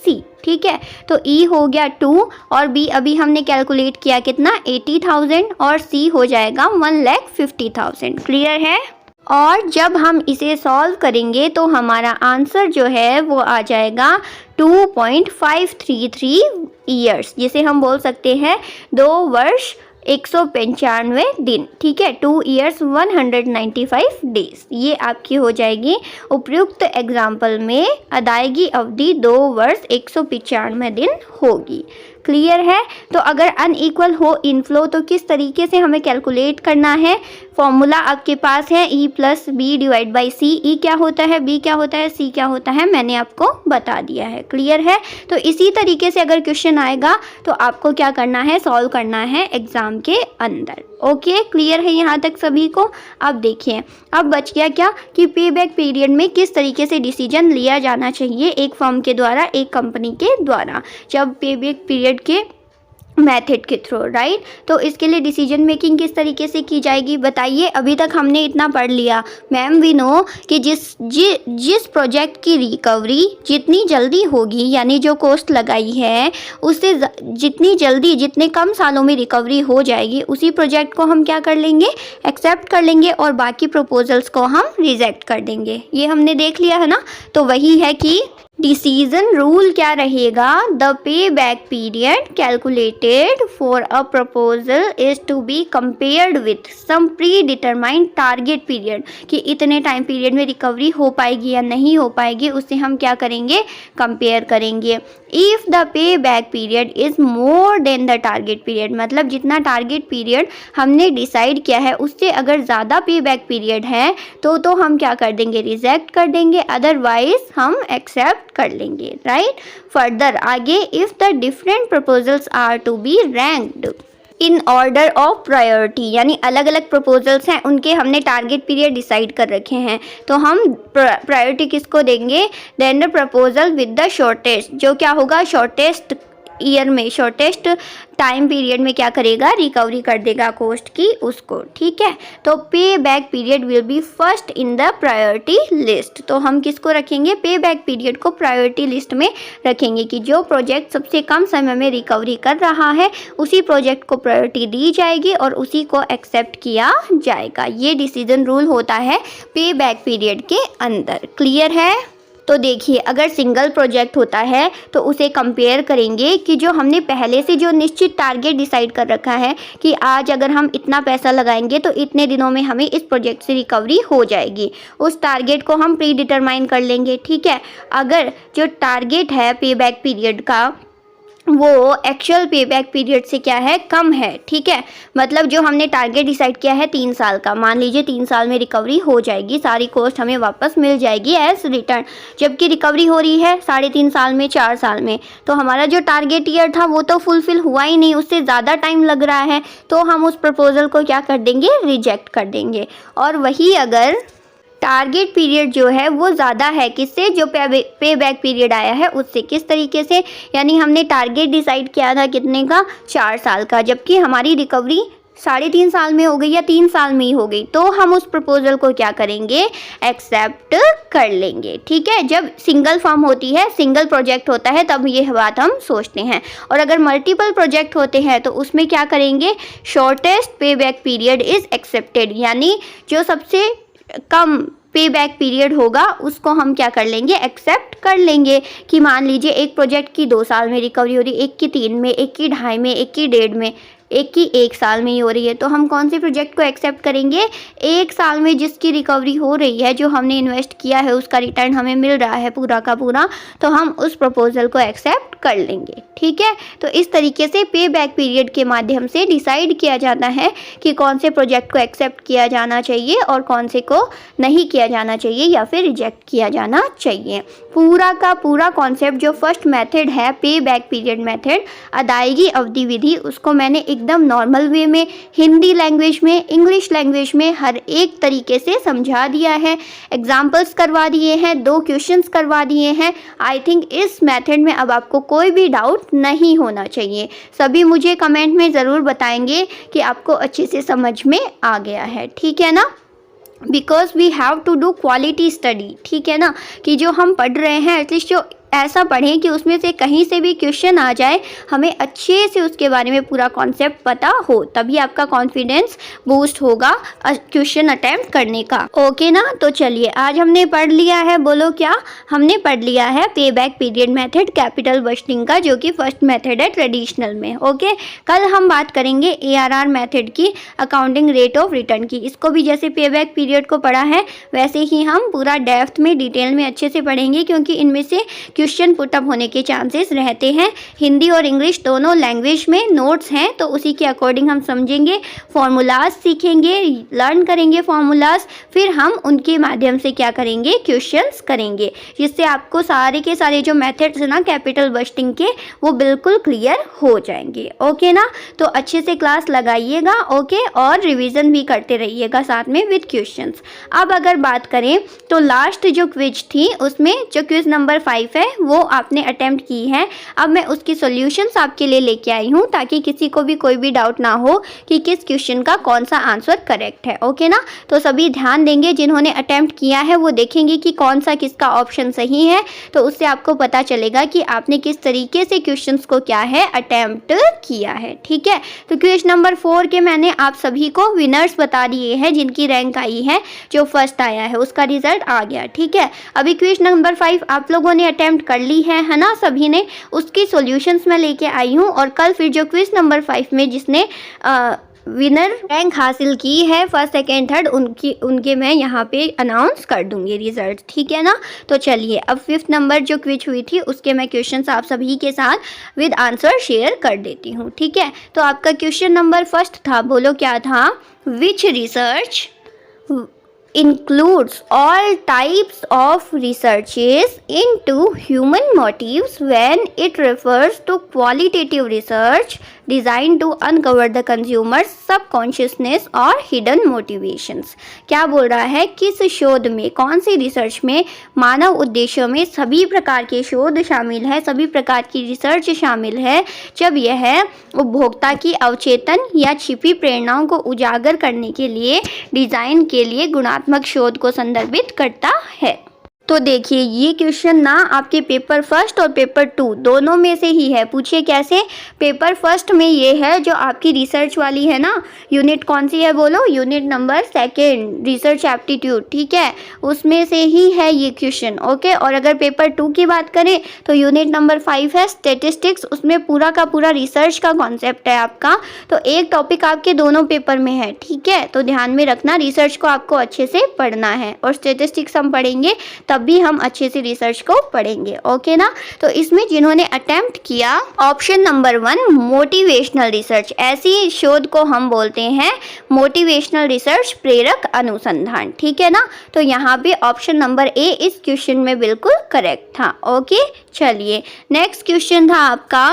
C, ठीक है। तो E हो गया 2 और B अभी हमने कैलकुलेट किया कितना, 80,000, और C हो जाएगा 1,50,000, क्लियर है। और जब हम इसे सॉल्व करेंगे तो हमारा आंसर जो है वो आ जाएगा 2.533 ईयर्स, जिसे हम बोल सकते हैं 2 वर्ष 195 दिन, ठीक है, 2 ईयर्स 195 डेज। ये आपकी हो जाएगी उपयुक्त एग्जाम्पल में अदायगी अवधि 2 वर्ष 195 दिन होगी, क्लियर है। तो अगर अनइक्वल हो इनफ्लो तो किस तरीके से हमें कैलकुलेट करना है, फॉर्मूला आपके पास है E + B / C। E क्या होता है, B क्या होता है, C क्या होता है, मैंने आपको बता दिया है, क्लियर है। तो इसी तरीके से अगर क्वेश्चन आएगा तो आपको क्या करना है, सॉल्व करना है एग्जाम के अंदर, ओके, क्लियर है यहाँ तक सभी को। अब देखिए अब बच गया क्या कि पे बैक पीरियड में किस तरीके से डिसीजन लिया जाना चाहिए एक फर्म के द्वारा, एक कंपनी के द्वारा, जब पे बैक पीरियड के मेथड के थ्रू, राइट। तो इसके लिए डिसीजन मेकिंग किस तरीके से की जाएगी, बताइए। अभी तक हमने इतना पढ़ लिया मैम, वी नो कि जिस प्रोजेक्ट की रिकवरी जितनी जल्दी होगी, यानी जो कॉस्ट लगाई है उससे जितनी जल्दी, जितने कम सालों में रिकवरी हो जाएगी, उसी प्रोजेक्ट को हम क्या कर लेंगे, एक्सेप्ट कर लेंगे, और बाकी प्रपोजल्स को हम रिजेक्ट कर देंगे। ये हमने देख लिया है ना। तो वही है कि डिसीजन रूल क्या रहेगा, the payback period calculated for a proposal is to be compared with some predetermined target period, कि इतने टाइम पीरियड में रिकवरी हो पाएगी या नहीं हो पाएगी, उससे हम क्या करेंगे, कंपेयर करेंगे। If the payback period is more than the target period, मतलब जितना टारगेट पीरियड हमने डिसाइड किया है उससे अगर ज़्यादा पे बैक पीरियड है तो हम क्या कर देंगे, रिजेक्ट कर देंगे, अदरवाइज हम एक्सेप्ट कर लेंगे, राइट। फर्दर आगे, if the different proposals are to be ranked in order of priority, यानी अलग अलग प्रपोजल्स हैं, उनके हमने टारगेट पीरियड डिसाइड कर रखे हैं, तो हम प्रायोरिटी किसको देंगे? Then the proposal with the shortest, जो क्या होगा, शॉर्टेस्ट ईयर में, शॉर्टेस्ट टाइम पीरियड में क्या करेगा, रिकवरी कर देगा कॉस्ट की उसको, ठीक है। तो पे back period will be first in the priority list, तो हम किसको रखेंगे, पे बैक पीरियड को प्रायोरिटी लिस्ट में रखेंगे कि जो प्रोजेक्ट सबसे कम समय में रिकवरी कर रहा है उसी प्रोजेक्ट को प्रायोरिटी दी जाएगी और उसी को एक्सेप्ट किया जाएगा। ये डिसीजन रूल होता है पे बैक पीरियड के अंदर, क्लियर है। तो देखिए, अगर सिंगल प्रोजेक्ट होता है तो उसे कंपेयर करेंगे कि जो हमने पहले से जो निश्चित टारगेट डिसाइड कर रखा है कि आज अगर हम इतना पैसा लगाएंगे तो इतने दिनों में हमें इस प्रोजेक्ट से रिकवरी हो जाएगी, उस टारगेट को हम प्री डिटरमाइन कर लेंगे, ठीक है। अगर जो टारगेट है पे बैक पीरियड का वो एक्चुअल पे बैक पीरियड से क्या है, कम है, ठीक है। मतलब जो हमने टारगेट डिसाइड किया है 3 साल का, मान लीजिए 3 साल में रिकवरी हो जाएगी, सारी कॉस्ट हमें वापस मिल जाएगी एज रिटर्न, जबकि रिकवरी हो रही है 3.5 साल में, 4 साल में, तो हमारा जो टारगेट ईयर था वो तो फुलफिल हुआ ही नहीं, उससे ज़्यादा टाइम लग रहा है, तो हम उस प्रपोजल को क्या कर देंगे, रिजेक्ट कर देंगे। और वही अगर टारगेट पीरियड जो है वो ज़्यादा है, किससे, जो पे बैक पीरियड आया है उससे, किस तरीके से, यानी हमने टारगेट डिसाइड किया था कितने का, 4 साल का, जबकि हमारी रिकवरी 3.5 साल में हो गई या 3 साल में ही हो गई, तो हम उस प्रपोजल को क्या करेंगे, एक्सेप्ट कर लेंगे, ठीक है। जब सिंगल फर्म होती है, सिंगल प्रोजेक्ट होता है, तब ये बात हम सोचते हैं, और अगर मल्टीपल प्रोजेक्ट होते हैं तो उसमें क्या करेंगे, शॉर्टेस्ट पे बैक पीरियड इज़ एक्सेप्टेड, यानी जो सबसे कम पे बैक पीरियड होगा उसको हम क्या कर लेंगे, एक्सेप्ट कर लेंगे। कि मान लीजिए एक प्रोजेक्ट की 2 साल में रिकवरी हो रही है, एक की 3 में, एक की 2.5 में, एक की 1.5 में, एक की 1 साल में ही हो रही है, तो हम कौन से प्रोजेक्ट को एक्सेप्ट करेंगे, 1 साल में जिसकी रिकवरी हो रही है, जो हमने इन्वेस्ट किया है उसका रिटर्न हमें मिल रहा है पूरा का पूरा, तो हम उस प्रपोजल को एक्सेप्ट कर लेंगे, ठीक है। तो इस तरीके से पे बैक पीरियड के माध्यम से डिसाइड किया जाता है कि कौन से प्रोजेक्ट को एक्सेप्ट किया जाना चाहिए और कौन से को नहीं किया जाना चाहिए या फिर रिजेक्ट किया जाना चाहिए। पूरा का पूरा कॉन्सेप्ट जो फर्स्ट मेथड है पे बैक पीरियड मेथड, अदायगी अवधि विधि, उसको मैंने एकदम नॉर्मल वे में, हिंदी लैंग्वेज में, इंग्लिश लैंग्वेज में हर एक तरीके से समझा दिया है, एग्जाम्पल्स करवा दिए हैं, 2 क्वेश्चंस करवा दिए हैं। आई थिंक इस मेथड में अब आपको कोई भी डाउट नहीं होना चाहिए। सभी मुझे कमेंट में ज़रूर बताएंगे कि आपको अच्छे से समझ में आ गया है, ठीक है ना। Because we have to do quality study, ठीक है ना, कि जो हम पढ़ रहे हैं एटलीस्ट जो ऐसा पढ़ें कि उसमें से कहीं से भी क्वेश्चन आ जाए, हमें अच्छे से उसके बारे में पूरा कॉन्सेप्ट पता हो, तभी आपका कॉन्फिडेंस बूस्ट होगा क्वेश्चन अटेम्प्ट करने का, ओके ना। तो चलिए, आज हमने पढ़ लिया है, बोलो क्या, हमने पढ़ लिया है पे back period method capital budgeting का, जो कि फर्स्ट मेथड है ट्रेडिशनल में, ओके। कल हम बात करेंगे ARR मेथड की, अकाउंटिंग रेट ऑफ रिटर्न की। इसको भी जैसे पे बैक पीरियड को पढ़ा है वैसे ही हम पूरा डेप्थ में डिटेल में अच्छे से पढ़ेंगे, क्योंकि इनमें से क्वेश्चन पुटअप होने के चांसेस रहते हैं। हिंदी और इंग्लिश दोनों लैंग्वेज में नोट्स हैं, तो उसी के अकॉर्डिंग हम समझेंगे, फॉर्मूलाज सीखेंगे, लर्न करेंगे फॉर्मूलाज, फिर हम उनके माध्यम से क्या करेंगे, क्वेश्चंस करेंगे, जिससे आपको सारे के सारे जो मेथड्स हैं ना कैपिटल बजटिंग के, वो बिल्कुल क्लियर हो जाएंगे, ओके ना। तो अच्छे से क्लास लगाइएगा, ओके, और रिविज़न भी करते रहिएगा साथ में विद क्वेश्चंस। अब अगर बात करें तो लास्ट जो क्विज थी उसमें जो क्विज नंबर 5 है वो आपने अटेम्प्ट की है। अब मैं उसकी सॉल्यूशंस आपके लिए लेके आई हूँ, ताकि किसी को भी कोई भी डाउट ना हो कि किस क्वेश्चन का कौन सा आंसर करेक्ट है, ओके ना। तो सभी ध्यान देंगे, जिन्होंने अटेम्प्ट किया है वो देखेंगे कि कौन सा किसका ऑप्शन सही है, तो उससे आपको पता चलेगा कि आपने किस तरीके से क्वेश्चंस को क्या है अटेम्प्ट किया है, ठीक है। तो क्वेश्चन नंबर 4 के मैंने आप सभी को विनर्स बता दिए हैं, जिनकी रैंक आई है, जो फर्स्ट आया है उसका रिजल्ट आ गया, ठीक है। अभी क्वेश्चन नंबर 5 आप लोगों ने अटेम्प्ट कर ली है ना सभी ने, उसकी सॉल्यूशंस मैं लेके आई हूँ, और कल फिर जो क्विज नंबर 5 में जिसने विनर रैंक हासिल की है फर्स्ट सेकेंड थर्ड, उनके मैं यहाँ पे अनाउंस कर दूंगी रिजल्ट, ठीक है ना। तो चलिए, अब 5th नंबर जो क्विज हुई थी उसके मैं क्वेश्चंस आप सभी के साथ विद आंसर शेयर कर देती हूँ, ठीक है। तो आपका क्वेश्चन नंबर 1 था, बोलो क्या था, विच research includes all types of researches into human motives when it refers to qualitative research designed to uncover the consumer's subconsciousness or hidden motivations। क्या बोल रहा है, किस शोध में, कौन सी रिसर्च में मानव उद्देश्यों में सभी प्रकार के शोध शामिल है, सभी प्रकार की रिसर्च शामिल है जब यह उपभोक्ता की अवचेतन या छिपी प्रेरणाओं को उजागर करने के लिए डिज़ाइन के लिए गुणात्मक शोध को संदर्भित करता है। तो देखिए ये क्वेश्चन ना आपके पेपर फर्स्ट और पेपर 2 दोनों में से ही है। पूछिए कैसे। पेपर फर्स्ट में ये है जो आपकी रिसर्च वाली है ना, यूनिट कौन सी है बोलो, यूनिट नंबर 2 रिसर्च एप्टीट्यूड, ठीक है, उसमें से ही है ये क्वेश्चन। ओके, और अगर पेपर 2 की बात करें तो यूनिट नंबर 5 है स्टेटिस्टिक्स, उसमें पूरा का पूरा रिसर्च का कॉन्सेप्ट है आपका। तो एक टॉपिक आपके दोनों पेपर में है, ठीक है, तो ध्यान में रखना रिसर्च को आपको अच्छे से पढ़ना है और स्टेटिस्टिक्स हम पढ़ेंगे तब भी हम अच्छे से रिसर्च को पढ़ेंगे। ओके ना। तो इसमें जिन्होंने अटेम्प्ट किया ऑप्शन नंबर 1 मोटिवेशनल रिसर्च, ऐसी शोध को हम बोलते हैं मोटिवेशनल रिसर्च, प्रेरक अनुसंधान, ठीक है ना। तो यहाँ पे ऑप्शन नंबर ए इस क्वेश्चन में बिल्कुल करेक्ट था। ओके, चलिए नेक्स्ट क्वेश्चन था आपका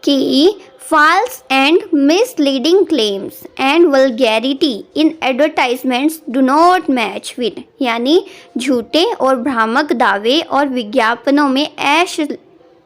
कि false and misleading claims and vulgarity in advertisements do not match with, यानी झूठे और भ्रामक दावे और विज्ञापनों में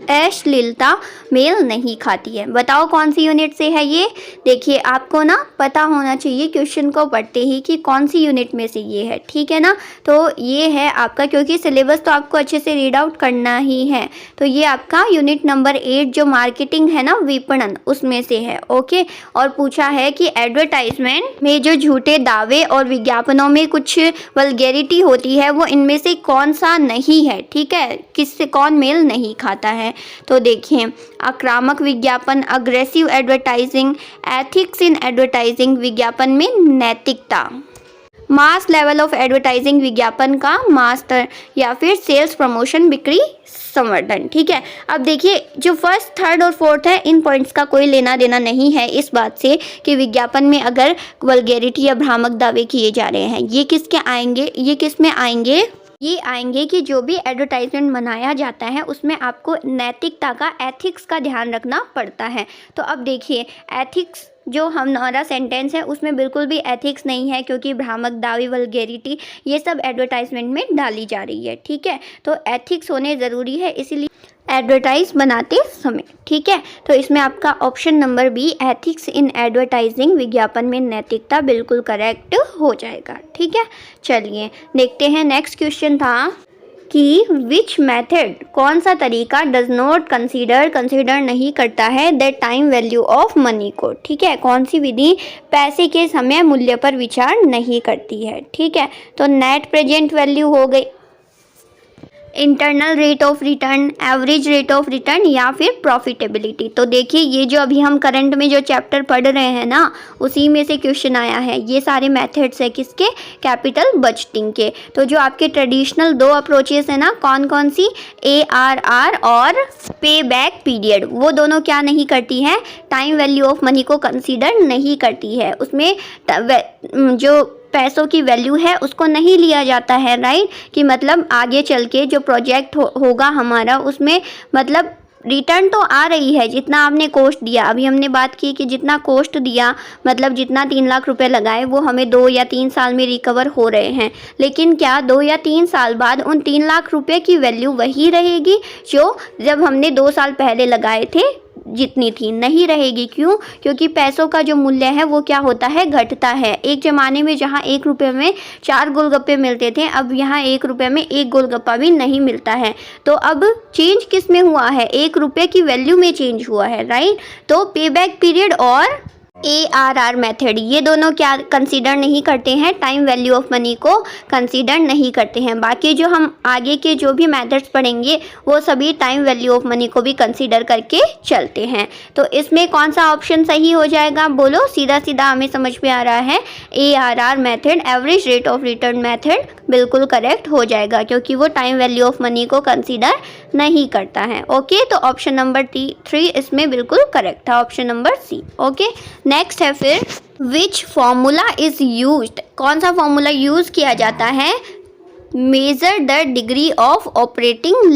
अश्लीलता मेल नहीं खाती है। बताओ कौन सी यूनिट से है ये। देखिए आपको ना पता होना चाहिए क्वेश्चन को पढ़ते ही कि कौन सी यूनिट में से ये है, ठीक है ना। तो ये है आपका, क्योंकि सिलेबस तो आपको अच्छे से रीड आउट करना ही है, तो ये आपका यूनिट नंबर 8 जो मार्केटिंग है ना, विपणन, उसमें से है। ओके, और पूछा है कि एडवर्टाइजमेंट में जो झूठे दावे और विज्ञापनों में कुछ वल्गैरिटी होती है वो इनमें से कौन सा नहीं है, ठीक है, किससे कौन मेल नहीं खाता है। तो देखिए आक्रामक विज्ञापन, aggressive advertising, ethics in advertising, विज्ञापन में नैतिकता, मास लेवल ऑफ एडवर्टाइजिंग, विज्ञापन का मास्टर, या फिर सेल्स प्रमोशन, बिक्री संवर्धन, ठीक है। अब देखिए जो फर्स्ट, थर्ड और फोर्थ है इन पॉइंट्स का कोई लेना देना नहीं है इस बात से कि विज्ञापन में अगर वल्गैरिटी या भ्रामक दावे किए जा रहे हैं, ये किसके आएंगे, ये किस में आएंगे, ये आएंगे कि जो भी एडवर्टाइजमेंट बनाया जाता है उसमें आपको नैतिकता का, एथिक्स का ध्यान रखना पड़ता है। तो अब देखिए एथिक्स जो हमारा सेंटेंस है उसमें बिल्कुल भी एथिक्स नहीं है, क्योंकि भ्रामक दावे, वल्गैरिटी ये सब एडवर्टाइजमेंट में डाली जा रही है, ठीक है। तो एथिक्स होने ज़रूरी है इसीलिए एडवर्टाइज बनाते समय, ठीक है। तो इसमें आपका option number B ethics in advertising, विज्ञापन में नैतिकता, बिल्कुल करेक्ट हो जाएगा, ठीक है। चलिए देखते हैं नेक्स्ट क्वेश्चन था कि विच मेथड, कौन सा तरीका डज नॉट कंसीडर नहीं करता है the time value of money को, ठीक है, कौन सी विधि पैसे के समय मूल्य पर विचार नहीं करती है, ठीक है। तो नेट प्रेजेंट वैल्यू हो गई, internal rate of return, average rate of return, या फिर प्रॉफिटेबिलिटी। तो देखिए ये जो अभी हम करंट में जो चैप्टर पढ़ रहे हैं ना उसी में से क्वेश्चन आया है। ये सारे मेथड्स है किसके, कैपिटल बजटिंग के। तो जो आपके ट्रेडिशनल 2 अप्रोचेस है ना, कौन कौन सी, ARR और पे बैक पीरियड, वो दोनों क्या नहीं करती है, टाइम वैल्यू ऑफ मनी को कंसीडर नहीं करती है, उसमें जो पैसों की वैल्यू है उसको नहीं लिया जाता है, राइट, कि मतलब आगे चल के जो प्रोजेक्ट होगा हमारा उसमें मतलब रिटर्न तो आ रही है जितना आपने कॉस्ट दिया। अभी हमने बात की कि जितना कॉस्ट दिया मतलब जितना 3 लाख रुपए लगाए वो हमें 2 या 3 साल में रिकवर हो रहे हैं, लेकिन क्या 2 या 3 साल बाद उन 3 लाख रुपए की वैल्यू वही रहेगी जो जब हमने 2 साल पहले लगाए थे जितनी थी? नहीं रहेगी। क्यों? क्योंकि पैसों का जो मूल्य है वो क्या होता है, घटता है। एक ज़माने में जहाँ 1 रुपये में 4 गोलगप्पे मिलते थे, अब यहाँ 1 रुपये में 1 गोलगप्पा भी नहीं मिलता है। तो अब चेंज किस में हुआ है, 1 रुपये की वैल्यू में चेंज हुआ है, राइट। तो पे बैक पीरियड और ARR मेथड ये दोनों क्या कंसीडर नहीं करते हैं, टाइम वैल्यू ऑफ मनी को कंसीडर नहीं करते हैं। बाकी जो हम आगे के जो भी मेथड्स पढ़ेंगे वो सभी टाइम वैल्यू ऑफ मनी को भी कंसीडर करके चलते हैं। तो इसमें कौन सा ऑप्शन सही हो जाएगा बोलो, सीधा सीधा हमें समझ में आ रहा है ARR method, average rate of return method बिल्कुल करेक्ट हो जाएगा, क्योंकि वो टाइम वैल्यू ऑफ मनी को कंसीडर नहीं करता है। ओके, तो ऑप्शन नंबर 3 इसमें बिल्कुल करेक्ट था, option number C. Okay, next है फिर विच फॉर्मूला इज यूज्ड, कौन सा फॉर्मूला यूज किया जाता है measure the degree of operating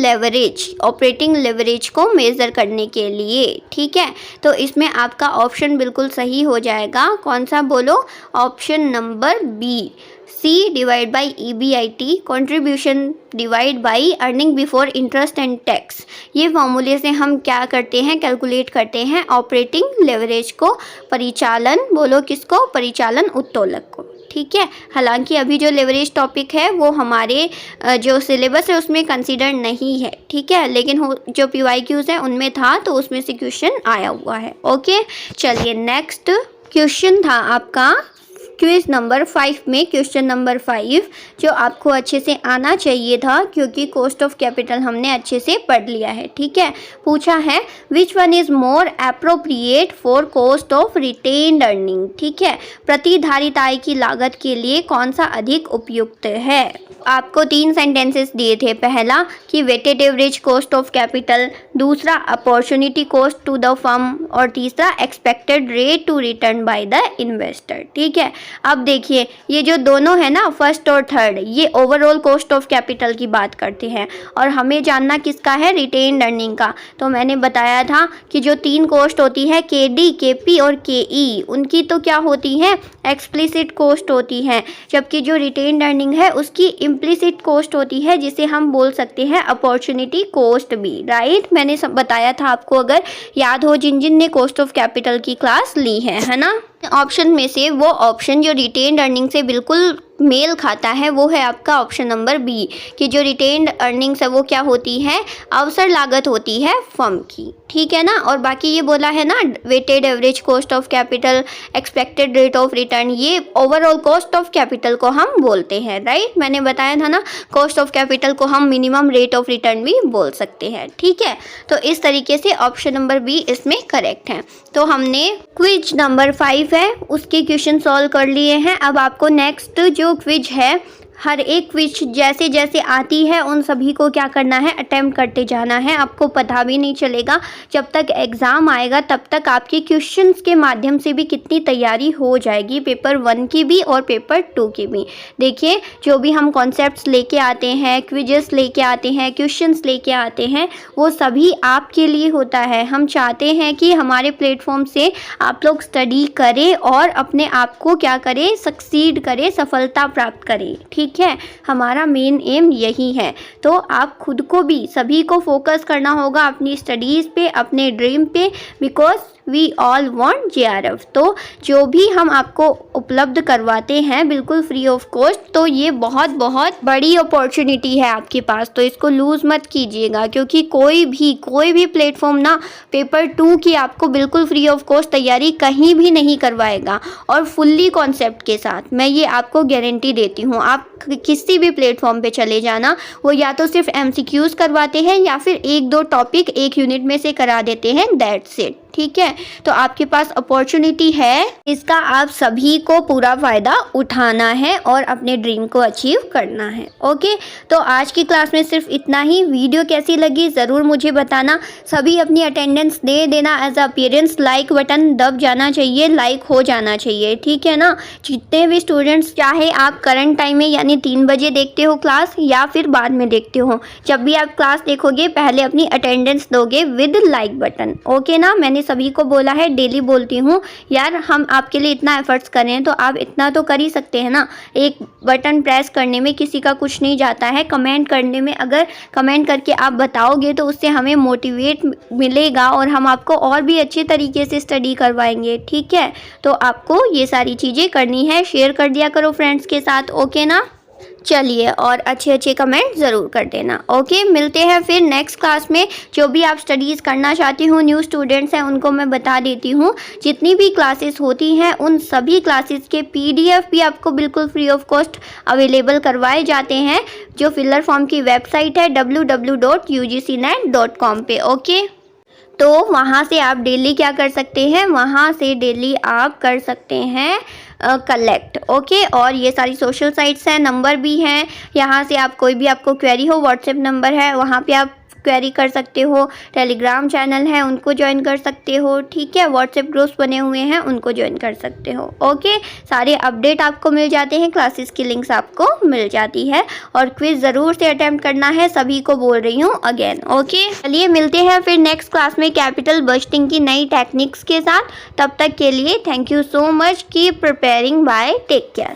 leverage को मेज़र करने के लिए। ठीक है, तो इसमें आपका ऑप्शन बिल्कुल सही हो जाएगा, कौन सा बोलो, option number B, C divide by EBIT, contribution divide by earning before interest and tax. ये फॉर्मूले से हम क्या करते हैं, कैलकुलेट करते हैं ऑपरेटिंग लेवरेज को, परिचालन बोलो किसको, परिचालन उत्तोलक को। ठीक है, हालांकि अभी जो लेवरेज टॉपिक है वो हमारे जो सिलेबस है उसमें कंसीडर नहीं है। ठीक है, लेकिन जो PYQs है उनमें था, तो उसमें से क्वेश्चन आया हुआ है। ओके, चलिए नेक्स्ट क्वेश्चन था आपका क्विज नंबर 5 में, क्वेश्चन नंबर 5 जो आपको अच्छे से आना चाहिए था, क्योंकि कॉस्ट ऑफ कैपिटल हमने अच्छे से पढ़ लिया है। ठीक है, पूछा है which one is more appropriate for cost of retained earning. ठीक है, प्रतिधारित आय की लागत के लिए कौन सा अधिक उपयुक्त है। आपको 3 सेंटेंसेस दिए थे, पहला कि weighted average cost of capital, दूसरा opportunity cost to the firm, और तीसरा expected rate to return by the investor. ठीक है, अब देखिए ये जो दोनों है ना, फर्स्ट और थर्ड, ये ओवरऑल कॉस्ट ऑफ कैपिटल की बात करते हैं, और हमें जानना किसका है, रिटेन्ड अर्निंग का। तो मैंने बताया था कि जो 3 कॉस्ट होती है KD, KP और KE, उनकी तो क्या होती है, एक्सप्लिसिट कॉस्ट होती है, जबकि जो रिटेन्ड अर्निंग है उसकी इम्प्लिसिट कॉस्ट होती है, जिसे हम बोल सकते हैं अपॉर्चुनिटी कॉस्ट भी। राइट, मैंने सब बताया था आपको, अगर याद हो जिन जिन ने कॉस्ट ऑफ कैपिटल की क्लास ली है ना। ऑप्शन में से वो ऑप्शन जो रिटेन्ड अर्निंग से बिल्कुल मेल खाता है वो है आपका ऑप्शन नंबर बी, कि जो रिटेन्ड अर्निंग्स है वो क्या होती है, अवसर लागत होती है फर्म की। ठीक है ना, और बाकी ये बोला है ना weighted average cost of capital, expected rate of return, ये ओवरऑल कॉस्ट ऑफ कैपिटल को हम बोलते हैं। राइट, मैंने बताया था ना कॉस्ट ऑफ कैपिटल को हम मिनिमम रेट ऑफ रिटर्न भी बोल सकते हैं। ठीक है, तो इस तरीके से ऑप्शन नंबर बी इसमें करेक्ट है। तो हमने क्विज नंबर 5 है उसके क्वेश्चन सॉल्व कर लिए हैं। अब आपको नेक्स्ट जो क्विज है, हर एक क्विज जैसे जैसे आती है उन सभी को क्या करना है, अटेम्प्ट करते जाना है। आपको पता भी नहीं चलेगा जब तक एग्ज़ाम आएगा, तब तक आपके क्वेश्चंस के माध्यम से भी कितनी तैयारी हो जाएगी, पेपर 1 की भी और पेपर 2 की भी। देखिए जो भी हम कॉन्सेप्ट्स लेके आते हैं, क्विजेस लेके आते हैं, क्वेश्चंस लेके आते हैं, वो सभी आपके लिए होता है। हम चाहते हैं कि हमारे प्लेटफॉर्म से आप लोग स्टडी करें और अपने आप को क्या करें, सक्सीड करें, सफलता प्राप्त करें। ठीक है, हमारा मेन एम यही है। तो आप खुद को भी, सभी को फोकस करना होगा अपनी स्टडीज़ पे, अपने ड्रीम पे, because we all want JRF। तो जो भी हम आपको उपलब्ध करवाते हैं बिल्कुल फ्री ऑफ कॉस्ट, तो ये बहुत बहुत बड़ी अपॉर्चुनिटी है आपके पास, तो इसको लूज़ मत कीजिएगा, क्योंकि कोई भी प्लेटफॉर्म ना पेपर 2 की आपको बिल्कुल फ्री ऑफ कॉस्ट तैयारी कहीं भी नहीं करवाएगा, और फुल्ली कॉन्सेप्ट के साथ, मैं ये आपको गारंटी देती हूँ। आप किसी भी प्लेटफॉर्म पे चले जाना, वो या तो सिर्फ MCQs करवाते हैं या फिर 1-2 टॉपिक एक यूनिट में से करा देते हैं, दैट्स इट। ठीक है, तो आपके पास अपॉर्चुनिटी है, इसका आप सभी को पूरा फ़ायदा उठाना है और अपने ड्रीम को अचीव करना है। ओके, तो आज की क्लास में सिर्फ इतना ही। वीडियो कैसी लगी ज़रूर मुझे बताना। सभी अपनी अटेंडेंस दे देना एज अपीयरेंस, लाइक बटन दब जाना चाहिए, लाइक हो जाना चाहिए। ठीक है ना, जितने भी स्टूडेंट्स, चाहे आप करंट टाइम में यानी 3 बजे देखते हो क्लास या फिर बाद में देखते हो, जब भी आप क्लास देखोगे पहले अपनी अटेंडेंस दोगे विद लाइक बटन। ओके ना, मैंने सभी को बोला है, डेली बोलती हूँ यार, हम आपके लिए इतना एफर्ट्स कर रहे हैं तो आप इतना तो कर ही सकते हैं ना। एक बटन प्रेस करने में किसी का कुछ नहीं जाता है, कमेंट करने में, अगर कमेंट करके आप बताओगे तो उससे हमें मोटिवेट मिलेगा और हम आपको और भी अच्छे तरीके से स्टडी करवाएंगे। ठीक है, तो आपको ये सारी चीज़ें करनी है, शेयर कर दिया करो फ्रेंड्स के साथ। ओके ना, चलिए, और अच्छे कमेंट ज़रूर कर देना। ओके, मिलते हैं फिर नेक्स्ट क्लास में। जो भी आप स्टडीज़ करना चाहती हूँ, न्यू स्टूडेंट्स हैं, उनको मैं बता देती हूँ, जितनी भी क्लासेस होती हैं उन सभी क्लासेस के PDF भी आपको बिल्कुल फ्री ऑफ कॉस्ट अवेलेबल करवाए जाते हैं, जो फिलर फॉर्म की वेबसाइट है www.ugcnet.com पे। ओके, तो वहाँ से आप डेली क्या कर सकते हैं, वहाँ से डेली आप कर सकते हैं कलेक्ट। ओके, और ये सारी सोशल साइट्स हैं, नंबर भी हैं, यहाँ से आप कोई भी आपको क्वेरी हो, व्हाट्सएप नंबर है, वहाँ पे आप क्वेरी कर सकते हो। टेलीग्राम चैनल है, उनको ज्वाइन कर सकते हो। ठीक है, व्हाट्सएप ग्रुप्स बने हुए हैं, उनको ज्वाइन कर सकते हो। ओके, सारे अपडेट आपको मिल जाते हैं, क्लासेस की लिंक्स आपको मिल जाती है, और क्विज ज़रूर से अटेम्प्ट करना है, सभी को बोल रही हूँ अगेन। ओके, चलिए मिलते हैं फिर नेक्स्ट क्लास में कैपिटल बस्टिंग की नई टेक्निक्स के साथ। तब तक के लिए thank you so much, keep preparing, bye, take care.